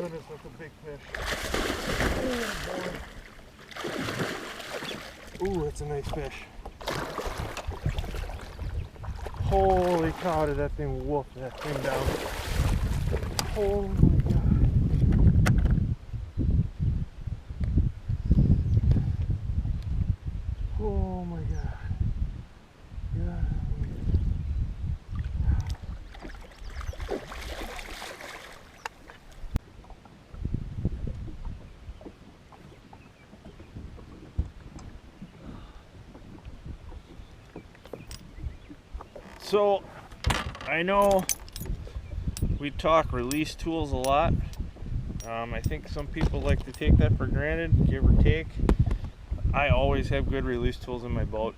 goodness, that's a big fish. Oh boy. Ooh, that's a nice fish. Holy cow, did that thing whoop that thing down. Oh my god. Oh my god. God. So, I know we talk release tools a lot. I think some people like to take that for granted, give or take. I always have good release tools in my boat.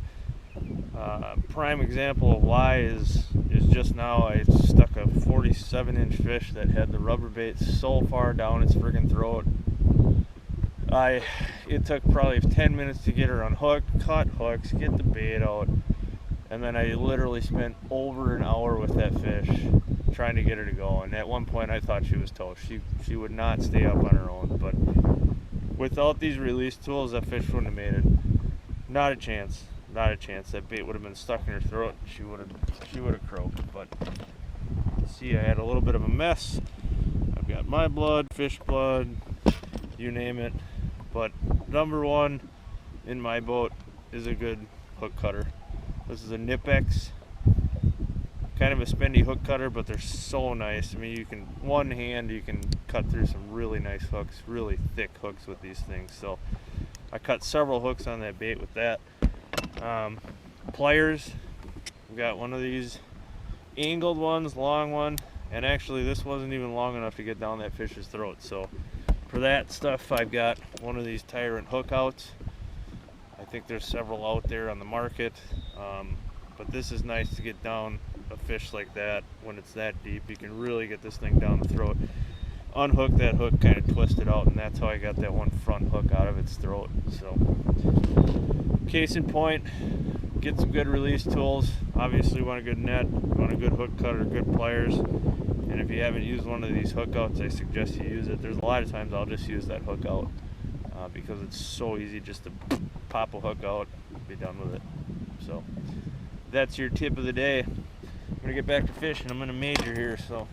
Prime example of why is just now I stuck a 47-inch fish that had the rubber bait so far down its friggin' throat. It took probably 10 minutes to get her unhooked, cut hooks, get the bait out. And then I literally spent over an hour with that fish trying to get her to go. And at one point I thought she was toast. She would not stay up on her own. But without these release tools, that fish wouldn't have made it. Not a chance. Not a chance. That bait would have been stuck in her throat. She would have croaked. But see, I had a little bit of a mess. I've got my blood, fish blood, you name it. But number one in my boat is a good hook cutter. This is a Nipex, kind of a spendy hook cutter, but they're so nice. I mean, you can cut through some really nice hooks, really thick hooks with these things. So I cut several hooks on that bait with that. Pliers, we got one of these angled ones, long one, and actually this wasn't even long enough to get down that fish's throat. So for that stuff, I've got one of these Tyrant hook outs. I think there's several out there on the market, but this is nice to get down a fish like that when it's that deep. You can really get this thing down the throat, unhook that hook, kind of twist it out, and that's how I got that one front hook out of its throat. So case in point, get some good release tools. Obviously you want a good net, you want a good hook cutter, good pliers, and if you haven't used one of these hook outs, I suggest you use it. There's a lot of times I'll just use that hook out because it's so easy just to pop a hook out and be done with it. So that's your tip of the day. I'm gonna get back to fishing. I'm gonna major here, so